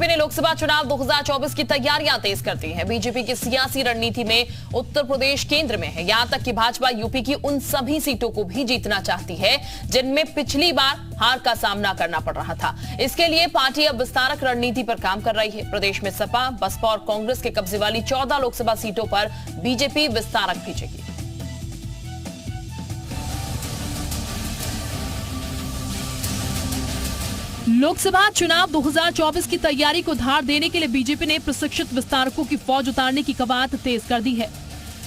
BJP ने लोकसभा चुनाव 2024 की तैयारियां तेज कर दी हैं। बीजेपी की सियासी रणनीति में उत्तर प्रदेश केंद्र में है। यहां तक कि भाजपा यूपी की उन सभी सीटों को भी जीतना चाहती है जिनमें पिछली बार हार का सामना करना पड़ रहा था। इसके लिए पार्टी अब विस्तारक रणनीति पर काम कर रही है। प्रदेश में सपा, बसपा और कांग्रेस के कब्जे वाली 14 लोकसभा सीटों पर बीजेपी विस्तारक भेजेगी। लोकसभा चुनाव 2024 की तैयारी को धार देने के लिए बीजेपी ने प्रशिक्षित विस्तारकों की फौज उतारने की कवायद तेज कर दी है।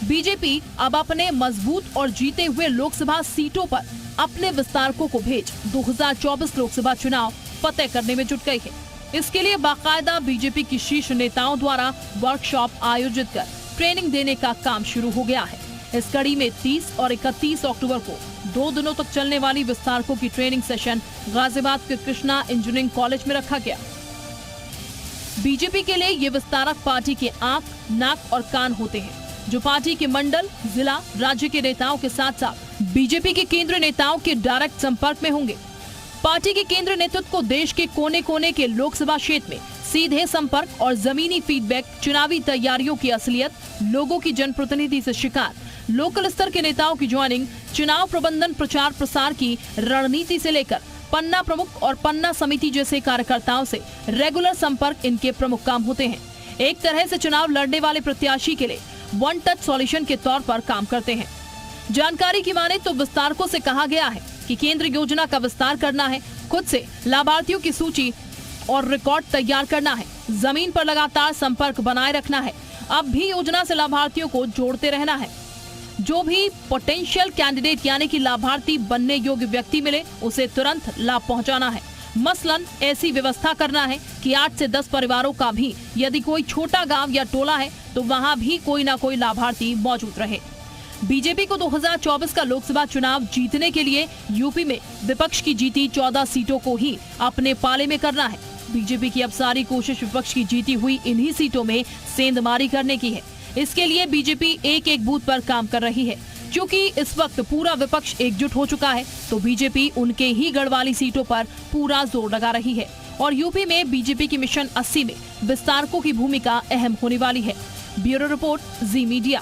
बीजेपी अब अपने मजबूत और जीते हुए लोकसभा सीटों पर अपने विस्तारकों को भेज 2024 लोकसभा चुनाव फतेह करने में जुट गई है। इसके लिए बाकायदा बीजेपी की शीर्ष नेताओं द्वारा वर्कशॉप आयोजित कर ट्रेनिंग देने का काम शुरू हो गया है। इस कड़ी में 30 और 31 अक्टूबर को 2 दिनों तक चलने वाली विस्तारकों की ट्रेनिंग सेशन गाजियाबाद के कृष्णा इंजीनियरिंग कॉलेज में रखा गया। बीजेपी के लिए ये विस्तारक पार्टी के आंख, नाक और कान होते हैं, जो पार्टी के मंडल, जिला, राज्य के नेताओं के साथ साथ बीजेपी के केंद्रीय नेताओं के डायरेक्ट संपर्क में होंगे। पार्टी के केंद्रीय नेतृत्व को देश के कोने कोने के लोकसभा क्षेत्र में सीधे संपर्क और जमीनी फीडबैक, चुनावी तैयारियों की असलियत, लोगों की जनप्रतिनिधि से शिकायत, लोकल स्तर के नेताओं की ज्वाइनिंग, चुनाव प्रबंधन, प्रचार प्रसार की रणनीति से लेकर पन्ना प्रमुख और पन्ना समिति जैसे कार्यकर्ताओं से रेगुलर संपर्क इनके प्रमुख काम होते हैं। एक तरह से चुनाव लड़ने वाले प्रत्याशी के लिए वन टच सॉल्यूशन के तौर पर काम करते हैं। जानकारी की माने तो विस्तारकों से कहा गया है कि केंद्र योजना का विस्तार करना है, खुद से लाभार्थियों की सूची और रिकॉर्ड तैयार करना है, जमीन पर लगातार संपर्क बनाए रखना है, अब भी योजना से लाभार्थियों को जोड़ते रहना है। जो भी पोटेंशियल कैंडिडेट यानी कि लाभार्थी बनने योग्य व्यक्ति मिले उसे तुरंत लाभ पहुंचाना है। मसलन ऐसी व्यवस्था करना है कि 8 से 10 परिवारों का भी यदि कोई छोटा गांव या टोला है तो वहां भी कोई ना कोई लाभार्थी मौजूद रहे। बीजेपी को 2024 का लोकसभा चुनाव जीतने के लिए यूपी में विपक्ष की जीती 14 सीटों को ही अपने पाले में करना है। बीजेपी की अब सारी कोशिश विपक्ष की जीती हुई इन्हीं सीटों में सेंधमारी करने की है। इसके लिए बीजेपी एक एक बूथ पर काम कर रही है। क्योंकि इस वक्त पूरा विपक्ष एकजुट हो चुका है तो बीजेपी उनके ही गढ़ वाली सीटों पर पूरा जोर लगा रही है और यूपी में बीजेपी की मिशन 80 में विस्तारकों की भूमिका अहम होने वाली है। ब्यूरो रिपोर्ट, जी मीडिया।